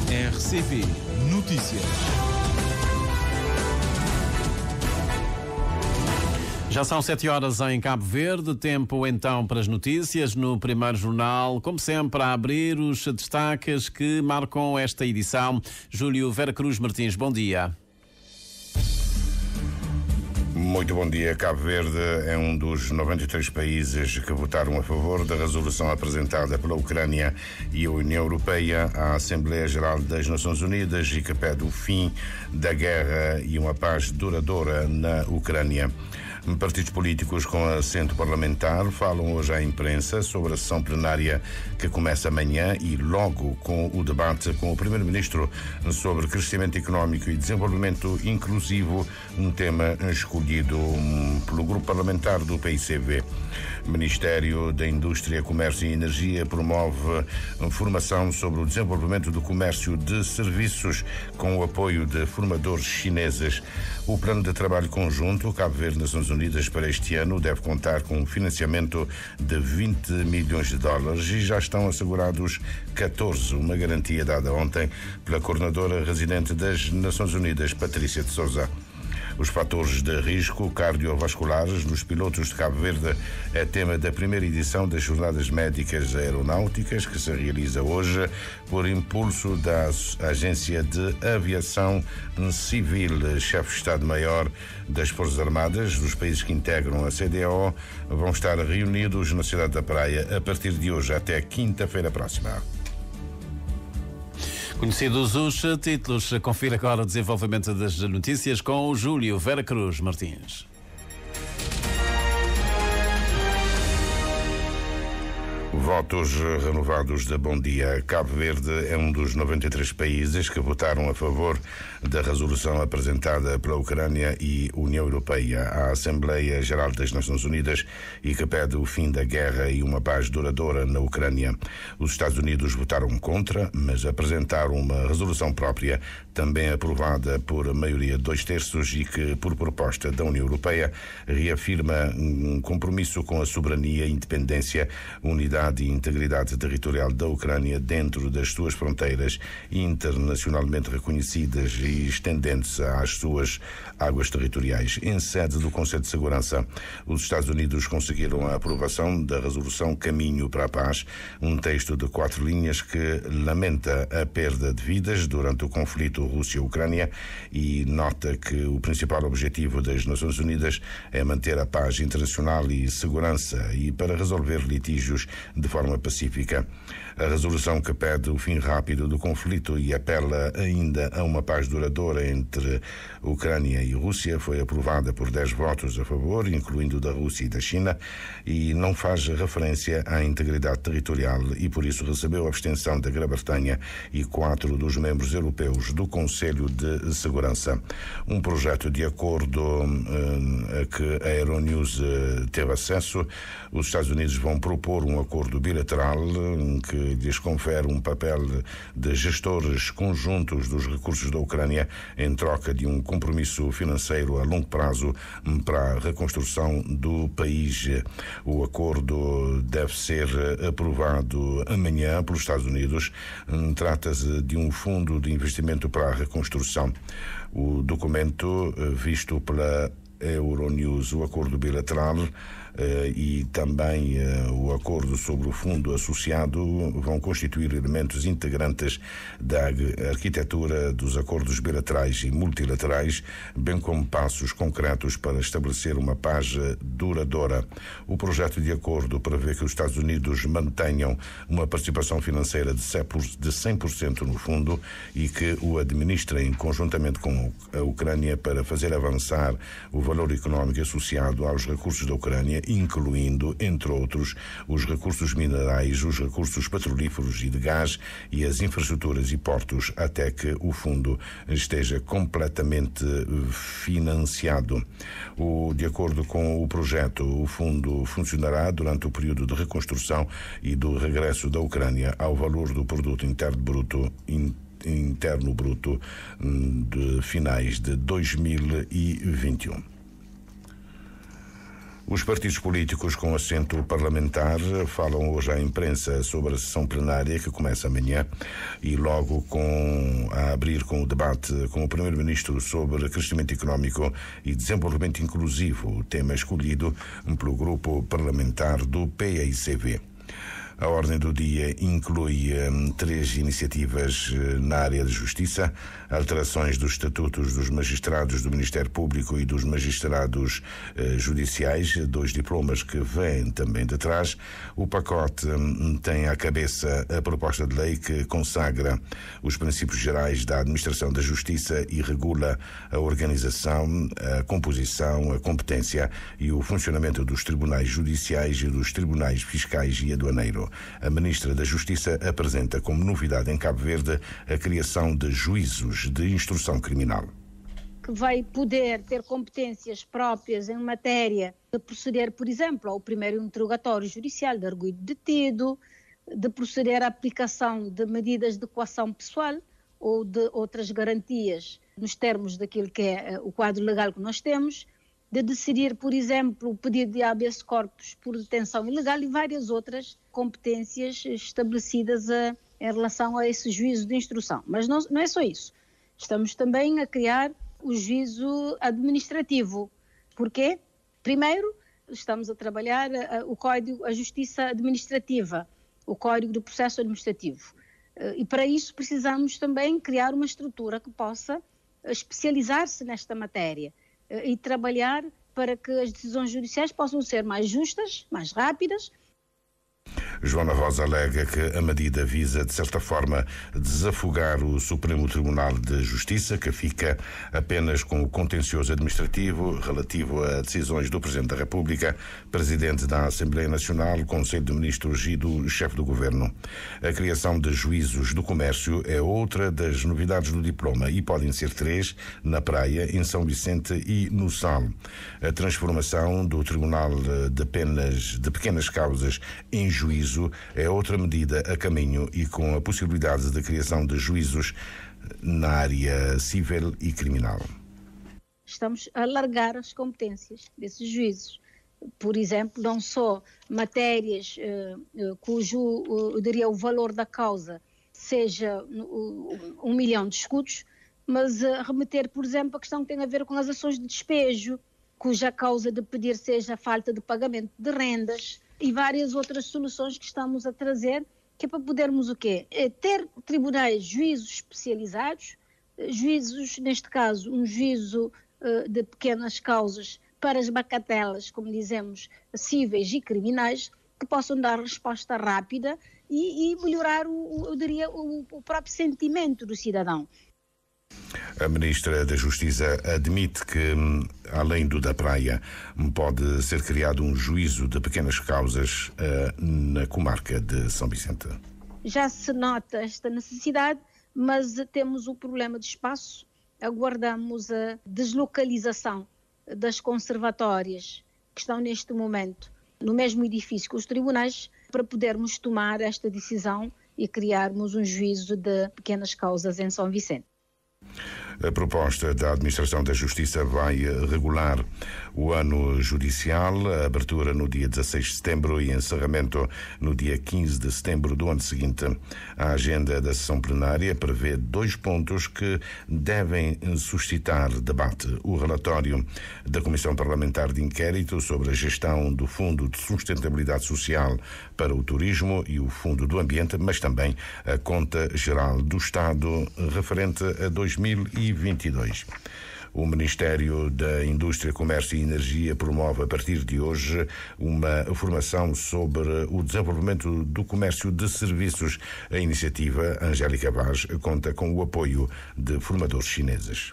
RCP Notícias. Já são 7 horas em Cabo Verde, tempo então para as notícias no primeiro jornal. Como sempre, a abrir os destaques que marcam esta edição. Júlio Vera Cruz Martins, bom dia. Muito bom dia. Cabo Verde é um dos 93 países que votaram a favor da resolução apresentada pela Ucrânia e a União Europeia à Assembleia Geral das Nações Unidas e que pede o fim da guerra e uma paz duradoura na Ucrânia. Partidos políticos com assento parlamentar falam hoje à imprensa sobre a sessão plenária que começa amanhã e logo com o debate com o Primeiro-Ministro sobre crescimento económico e desenvolvimento inclusivo, um tema escolhido pelo grupo parlamentar do PICV. O Ministério da Indústria, Comércio e Energia promove formação sobre o desenvolvimento do comércio de serviços com o apoio de formadores chineses. O plano de trabalho conjunto Cabo Verde Nações Unidas para este ano deve contar com um financiamento de 20 milhões de dólares e já estão assegurados 14, uma garantia dada ontem pela coordenadora residente das Nações Unidas, Patrícia de Sousa. Os fatores de risco cardiovasculares nos pilotos de Cabo Verde é tema da primeira edição das Jornadas Médicas Aeronáuticas, que se realiza hoje por impulso da Agência de Aviação Civil. Chefe de Estado-Maior das Forças Armadas dos países que integram a CDAO vão estar reunidos na cidade da Praia a partir de hoje até quinta-feira próxima. Conhecidos os títulos, confira agora o desenvolvimento das notícias com o Júlio Vera Cruz Martins. Votos renovados de Bom Dia. Cabo Verde é um dos 93 países que votaram a favor da resolução apresentada pela Ucrânia e União Europeia à Assembleia Geral das Nações Unidas e que pede o fim da guerra e uma paz duradoura na Ucrânia. Os Estados Unidos votaram contra, mas apresentaram uma resolução própria, também aprovada por maioria de 2/3 e que, por proposta da União Europeia, reafirma um compromisso com a soberania, independência, unidade e integridade territorial da Ucrânia dentro das suas fronteiras internacionalmente reconhecidas e estendendo-se às suas águas territoriais. Em sede do Conselho de Segurança, os Estados Unidos conseguiram a aprovação da resolução Caminho para a Paz, um texto de 4 linhas que lamenta a perda de vidas durante o conflito Rússia-Ucrânia e nota que o principal objetivo das Nações Unidas é manter a paz internacional e segurança e para resolver litígios de forma pacífica. A resolução que pede o fim rápido do conflito e apela ainda a uma paz duradoura entre Ucrânia e Rússia foi aprovada por 10 votos a favor, incluindo da Rússia e da China, e não faz referência à integridade territorial e por isso recebeu a abstenção da Grã-Bretanha e 4 dos membros europeus do Conselho de Segurança. Um projeto de acordo a que a Euronews teve acesso, os Estados Unidos vão propor um acordo bilateral que lhes confere um papel de gestores conjuntos dos recursos da Ucrânia em troca de um compromisso financeiro a longo prazo para a reconstrução do país. O acordo deve ser aprovado amanhã pelos Estados Unidos. Trata-se de um fundo de investimento para a reconstrução. O documento visto pela Euronews, o acordo bilateral e também o acordo sobre o fundo associado vão constituir elementos integrantes da arquitetura dos acordos bilaterais e multilaterais, bem como passos concretos para estabelecer uma paz duradoura. O projeto de acordo prevê que os Estados Unidos mantenham uma participação financeira de 100% no fundo e que o administrem conjuntamente com a Ucrânia para fazer avançar o valor económico associado aos recursos da Ucrânia, incluindo, entre outros, os recursos minerais, os recursos petrolíferos e de gás e as infraestruturas e portos, até que o fundo esteja completamente financiado. De acordo com o projeto, o fundo funcionará durante o período de reconstrução e do regresso da Ucrânia ao valor do produto interno bruto de finais de 2021. Os partidos políticos com assento parlamentar falam hoje à imprensa sobre a sessão plenária que começa amanhã e logo a abrir com o debate com o Primeiro-Ministro sobre crescimento económico e desenvolvimento inclusivo, tema escolhido pelo grupo parlamentar do PAICV. A ordem do dia inclui 3 iniciativas na área de justiça, alterações dos estatutos dos magistrados do Ministério Público e dos magistrados judiciais, 2 diplomas que vêm também de trás. O pacote tem à cabeça a proposta de lei que consagra os princípios gerais da administração da justiça e regula a organização, a composição, a competência e o funcionamento dos tribunais judiciais e dos tribunais fiscais e aduaneiro. A Ministra da Justiça apresenta como novidade em Cabo Verde a criação de juízos de instrução criminal. Que vai poder ter competências próprias em matéria de proceder, por exemplo, ao primeiro interrogatório judicial de arguido detido, de proceder à aplicação de medidas de coação pessoal ou de outras garantias nos termos daquilo que é o quadro legal que nós temos, de decidir, por exemplo, o pedido de habeas corpus por detenção ilegal e várias outras competências estabelecidas em relação a esse juízo de instrução. Mas não é só isso. Estamos também a criar o juízo administrativo. Porquê? Primeiro, estamos a trabalhar o Código, a Justiça Administrativa, o Código do Processo Administrativo. E para isso precisamos também criar uma estrutura que possa especializar-se nesta matéria e trabalhar para que as decisões judiciais possam ser mais justas, mais rápidas. Joana Rosa alega que a medida visa, de certa forma, desafogar o Supremo Tribunal de Justiça, que fica apenas com o contencioso administrativo relativo a decisões do Presidente da República, Presidente da Assembleia Nacional, Conselho de Ministros e do Chefe do Governo. A criação de juízos do comércio é outra das novidades do diploma e podem ser 3 na Praia, em São Vicente e no Sal. A transformação do Tribunal de Pequenas Causas em juízo é outra medida a caminho e com a possibilidade de criação de juízos na área civil e criminal. Estamos a alargar as competências desses juízes. Por exemplo, não só matérias cujo, eu diria, o valor da causa seja 1 milhão de escudos, mas remeter, por exemplo, a questão que tem a ver com as ações de despejo, cuja causa de pedir seja a falta de pagamento de rendas, e várias outras soluções que estamos a trazer, que é para podermos o quê? Ter tribunais, juízos especializados, juízos, neste caso, um juízo de pequenas causas para as bacatelas, como dizemos, cíveis e criminais, que possam dar resposta rápida e melhorar, eu diria, o próprio sentimento do cidadão. A Ministra da Justiça admite que, além do da Praia, pode ser criado um juízo de pequenas causas na comarca de São Vicente. Já se nota esta necessidade, mas temos o problema de espaço. Aguardamos a deslocalização das conservatórias que estão neste momento no mesmo edifício que os tribunais para podermos tomar esta decisão e criarmos um juízo de pequenas causas em São Vicente. A proposta da Administração da Justiça vai regular o ano judicial, a abertura no dia 16 de setembro e encerramento no dia 15 de setembro do ano seguinte. A agenda da sessão plenária prevê 2 pontos que devem suscitar debate. O relatório da Comissão Parlamentar de Inquérito sobre a gestão do Fundo de Sustentabilidade Social para o Turismo e o Fundo do Ambiente, mas também a Conta Geral do Estado referente a 2022. O Ministério da Indústria, Comércio e Energia promove a partir de hoje uma formação sobre o desenvolvimento do comércio de serviços. A iniciativa, Angélica Vaz, conta com o apoio de formadores chineses.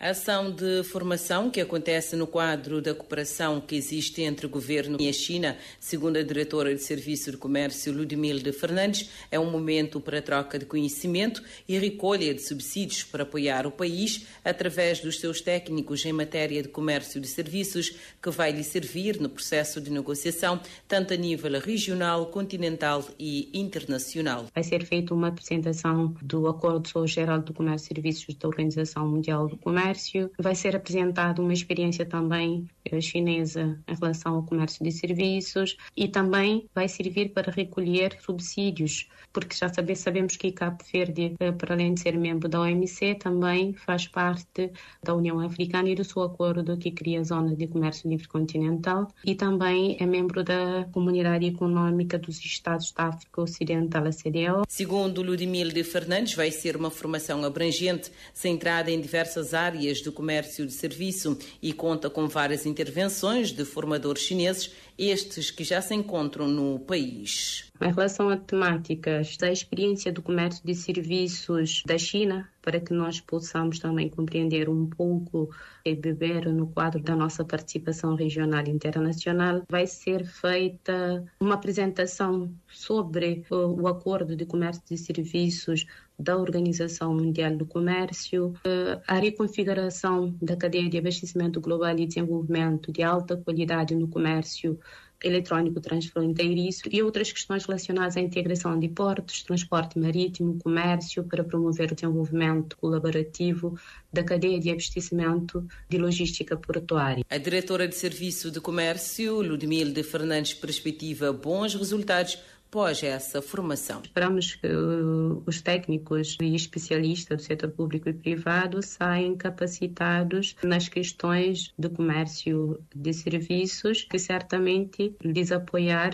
A ação de formação que acontece no quadro da cooperação que existe entre o Governo e a China, segundo a diretora de Serviço de Comércio Ludmilde Fernandes, é um momento para a troca de conhecimento e recolha de subsídios para apoiar o país através dos seus técnicos em matéria de comércio de serviços, que vai lhe servir no processo de negociação, tanto a nível regional, continental e internacional. Vai ser feita uma apresentação do Acordo Geral do Comércio e Serviços da Organização Mundial do Comércio, comércio. Vai ser apresentada uma experiência também chinesa em relação ao comércio de serviços e também vai servir para recolher subsídios, porque já sabemos que Cabo Verde, para além de ser membro da OMC, também faz parte da União Africana e do seu acordo que cria a Zona de Comércio Livre Continental e também é membro da Comunidade Econômica dos Estados da África Ocidental, a CEDEAO. Segundo Ludmil de Fernandes, vai ser uma formação abrangente, centrada em diversas áreas do comércio de serviço e conta com várias intervenções de formadores chineses, estes que já se encontram no país. Em relação a temáticas da experiência do comércio de serviços da China, para que nós possamos também compreender um pouco e beber no quadro da nossa participação regional e internacional, vai ser feita uma apresentação sobre o acordo de comércio de serviços da Organização Mundial do Comércio, a reconfiguração da cadeia de abastecimento global e desenvolvimento de alta qualidade no comércio eletrônico transfronteiriço e outras questões relacionadas à integração de portos, transporte marítimo, comércio, para promover o desenvolvimento colaborativo da cadeia de abastecimento de logística portuária. A diretora de Serviço de Comércio, Ludmil de Fernandes, perspectiva bons resultados após essa formação. Esperamos que os técnicos e especialistas do setor público e privado saiam capacitados nas questões do comércio de serviços, que certamente lhes apoiar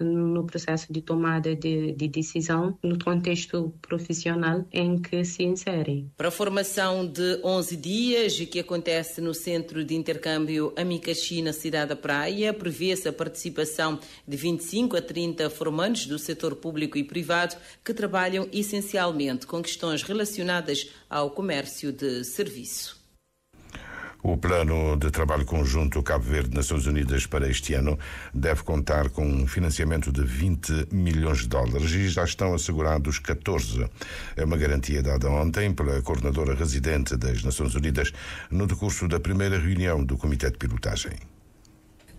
no processo de tomada de decisão no contexto profissional em que se inserem. Para a formação de 11 dias, que acontece no Centro de Intercâmbio Amicaxi, na cidade da Praia, prevê-se a participação de 25 a 30 formandos do setor público e privado que trabalham essencialmente com questões relacionadas ao comércio de serviço. O plano de trabalho conjunto Cabo Verde-Nações Unidas para este ano deve contar com um financiamento de 20 milhões de dólares e já estão assegurados 14. É uma garantia dada ontem pela coordenadora residente das Nações Unidas no decurso da primeira reunião do Comitê de Pilotagem.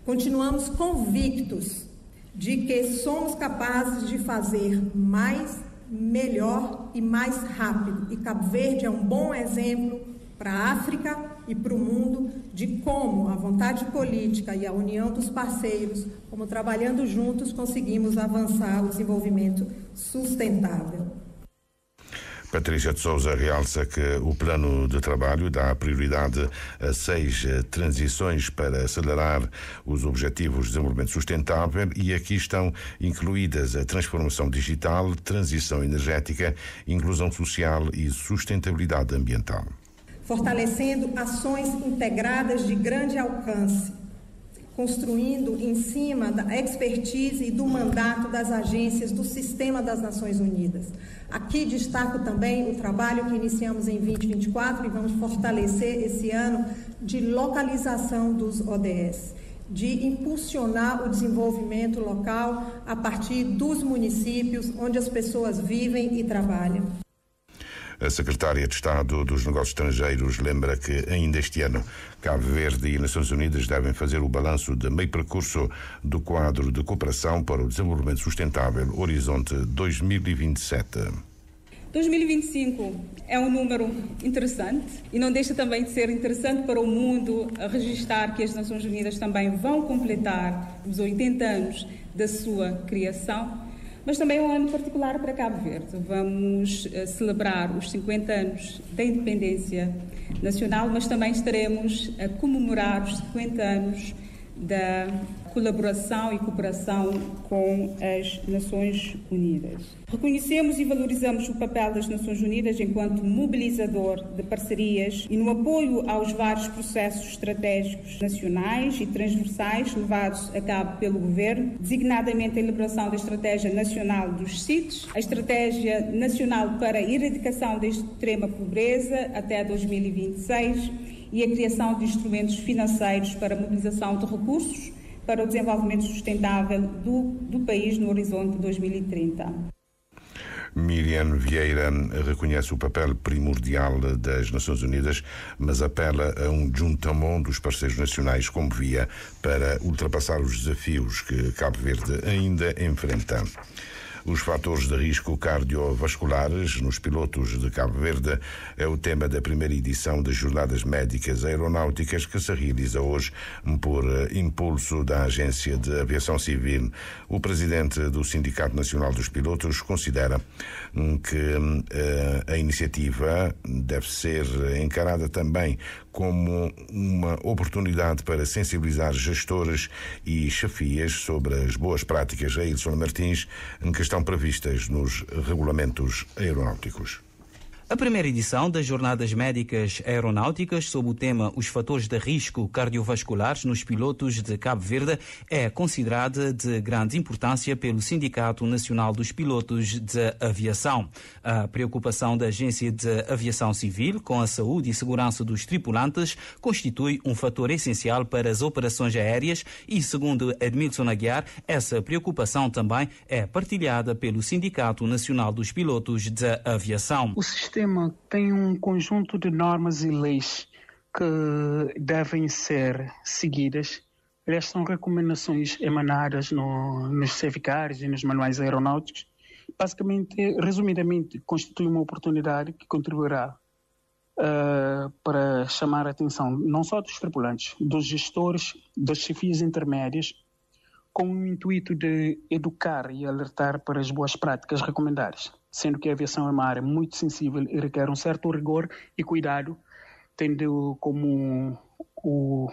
Continuamos convictos de que somos capazes de fazer mais, melhor e mais rápido. E Cabo Verde é um bom exemplo para a África e para o mundo de como a vontade política e a união dos parceiros, como trabalhando juntos, conseguimos avançar o desenvolvimento sustentável. Patrícia de Sousa realça que o plano de trabalho dá prioridade a 6 transições para acelerar os objetivos de desenvolvimento sustentável e aqui estão incluídas a transformação digital, transição energética, inclusão social e sustentabilidade ambiental. Fortalecendo ações integradas de grande alcance, construindo em cima da expertise e do mandato das agências do Sistema das Nações Unidas. Aqui destaco também o trabalho que iniciamos em 2024 e vamos fortalecer esse ano de localização dos ODS, de impulsionar o desenvolvimento local a partir dos municípios onde as pessoas vivem e trabalham. A secretária de Estado dos Negócios Estrangeiros lembra que ainda este ano Cabo Verde e Nações Unidas devem fazer o balanço de meio percurso do quadro de cooperação para o desenvolvimento sustentável Horizonte 2027. 2025 é um número interessante e não deixa também de ser interessante para o mundo a registrar que as Nações Unidas também vão completar os 80 anos da sua criação. Mas também é um ano particular para Cabo Verde. Vamos celebrar os 50 anos da independência nacional, mas também estaremos a comemorar os 50 anos da colaboração e cooperação com as Nações Unidas. Reconhecemos e valorizamos o papel das Nações Unidas enquanto mobilizador de parcerias e no apoio aos vários processos estratégicos nacionais e transversais levados a cabo pelo Governo, designadamente a elaboração da Estratégia Nacional dos CITES, a Estratégia Nacional para a Erradicação da Extrema Pobreza até 2026 e a criação de instrumentos financeiros para a mobilização de recursos para o desenvolvimento sustentável do país no horizonte 2030. Miriam Vieira reconhece o papel primordial das Nações Unidas, mas apela a um juntamento dos parceiros nacionais como via para ultrapassar os desafios que Cabo Verde ainda enfrenta. Os fatores de risco cardiovasculares nos pilotos de Cabo Verde é o tema da primeira edição das Jornadas Médicas Aeronáuticas, que se realiza hoje por impulso da Agência de Aviação Civil. O presidente do Sindicato Nacional dos Pilotos considera que a iniciativa deve ser encarada também como uma oportunidade para sensibilizar gestores e chefias sobre as boas práticas a Ilson Martins que estão previstas nos regulamentos aeronáuticos. A primeira edição das Jornadas Médicas Aeronáuticas, sob o tema Os fatores de risco cardiovasculares nos pilotos de Cabo Verde, é considerada de grande importância pelo Sindicato Nacional dos Pilotos de Aviação. A preocupação da Agência de Aviação Civil com a saúde e segurança dos tripulantes constitui um fator essencial para as operações aéreas e, segundo Edmilson Aguiar, essa preocupação também é partilhada pelo Sindicato Nacional dos Pilotos de Aviação. O sistema tem um conjunto de normas e leis que devem ser seguidas. Aliás, são recomendações emanadas nos certificados e nos manuais aeronáuticos. Basicamente, resumidamente, constitui uma oportunidade que contribuirá para chamar a atenção não só dos tripulantes, dos gestores, das chefias intermédias, com o intuito de educar e alertar para as boas práticas recomendadas, sendo que a aviação é uma área muito sensível e requer um certo rigor e cuidado, tendo como o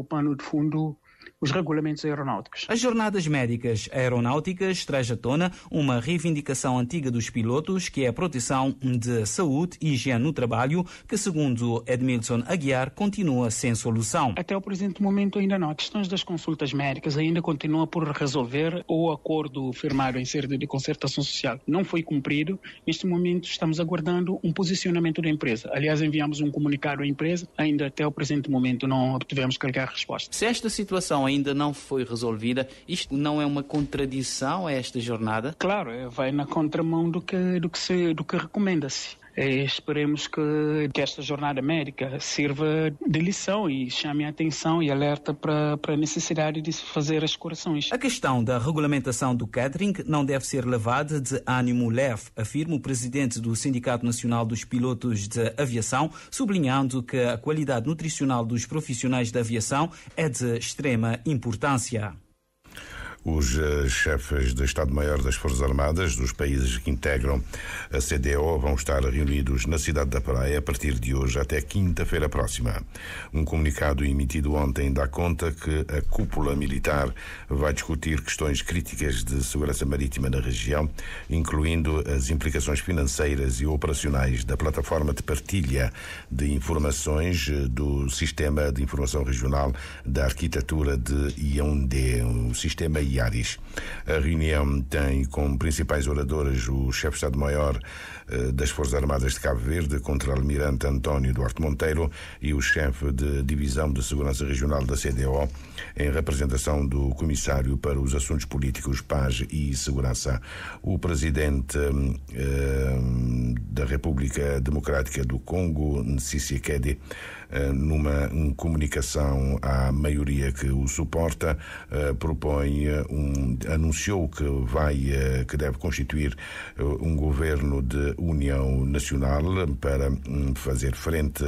pano de fundo os regulamentos aeronáuticos. As Jornadas Médicas Aeronáuticas traz à tona uma reivindicação antiga dos pilotos, que é a proteção de saúde e higiene no trabalho, que, segundo Edmilson Aguiar, continua sem solução. Até o presente momento ainda não. As questões das consultas médicas ainda continuam por resolver. O acordo firmado em sede de concertação social não foi cumprido. Neste momento estamos aguardando um posicionamento da empresa. Aliás, enviamos um comunicado à empresa. Ainda até o presente momento não obtivemos qualquer resposta. Se esta situação ainda não foi resolvida, isto não é uma contradição a esta jornada? Claro, vai na contramão do que recomenda-se. Esperemos que esta jornada médica sirva de lição e chame a atenção e alerta para a necessidade de se fazer as correções. A questão da regulamentação do catering não deve ser levada de ânimo leve, afirma o presidente do Sindicato Nacional dos Pilotos de Aviação, sublinhando que a qualidade nutricional dos profissionais da aviação é de extrema importância. Os chefes de Estado-Maior das Forças Armadas dos países que integram a CDO vão estar reunidos na cidade da Praia a partir de hoje até quinta-feira próxima. Um comunicado emitido ontem dá conta que a cúpula militar vai discutir questões críticas de segurança marítima na região, incluindo as implicações financeiras e operacionais da plataforma de partilha de informações do Sistema de Informação Regional da Arquitetura de Yaoundé, o sistema IARIS. A reunião tem como principais oradores o chefe de Estado-Maior das Forças Armadas de Cabo Verde, Contra-Almirante António Duarte Monteiro, e o chefe de Divisão de Segurança Regional da CDO, em representação do Comissário para os Assuntos Políticos, Paz e Segurança. O presidente da República Democrática do Congo, Tshisekedi, numa comunicação à maioria que o suporta, anunciou que deve constituir um governo de união nacional para fazer frente,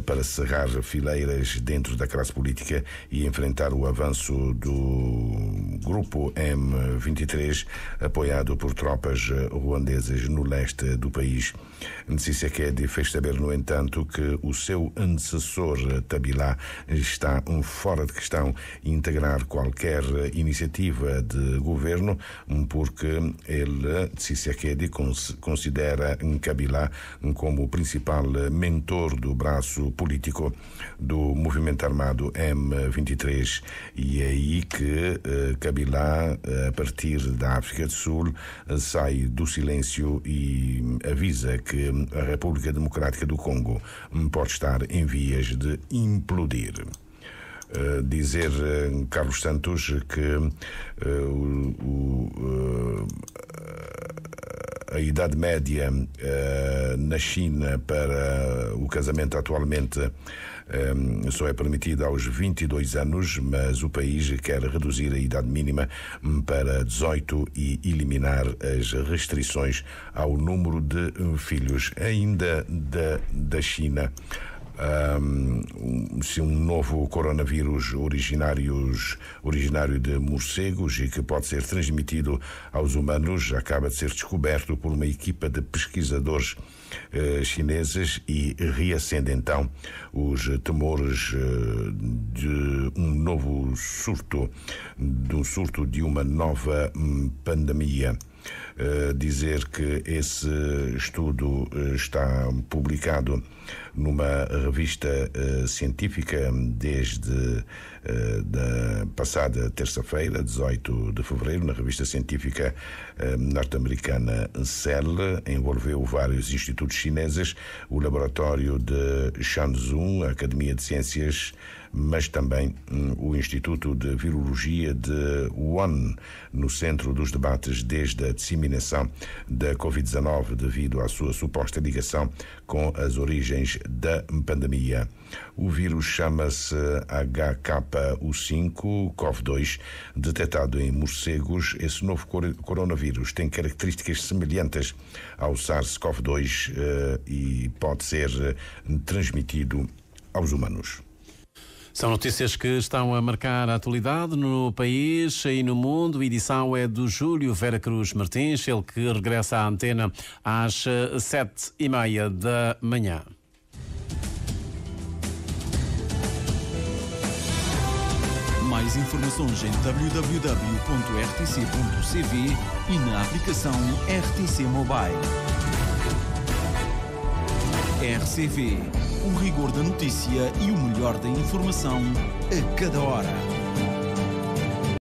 para cerrar fileiras dentro da classe política e enfrentar o avanço do grupo M23, apoiado por tropas ruandesas no leste do país. Tshisekedi fez saber, no entanto, que o seu antecessor Tabilá está fora de questão integrar qualquer iniciativa de governo, porque ele, Tshisekedi, considera Kabila como o principal mentor do braço político do movimento armado M23, e é aí que Kabila, a partir da África do Sul, sai do silêncio e avisa que a República Democrática do Congo pode estar em vias de implodir. Dizer, Carlos Santos, que A idade média na China para o casamento atualmente só é permitida aos 22 anos, mas o país quer reduzir a idade mínima para 18 e eliminar as restrições ao número de filhos. Ainda da China, um novo coronavírus originário de morcegos e que pode ser transmitido aos humanos acaba de ser descoberto por uma equipa de pesquisadores chineses e reacende então os temores de um novo surto, de uma nova pandemia. Dizer que esse estudo está publicado numa revista científica desde da passada terça-feira, 18 de fevereiro, na revista científica norte-americana Cell, envolveu vários institutos chineses, o laboratório de Shenzhen, a Academia de Ciências, mas também o Instituto de Virologia de Wuhan, no centro dos debates desde a disseminação da Covid-19 devido à sua suposta ligação com as origens da pandemia. O vírus chama-se HKU5-CoV2, detectado em morcegos. Esse novo coronavírus tem características semelhantes ao SARS-CoV-2 e pode ser transmitido aos humanos. São notícias que estão a marcar a atualidade no país e no mundo. A edição é do Júlio Vera Cruz Martins, ele que regressa à antena às 7h30 da manhã. Mais informações em www.rtc.cv e na aplicação RTC Mobile. RCV, o rigor da notícia e o melhor da informação a cada hora.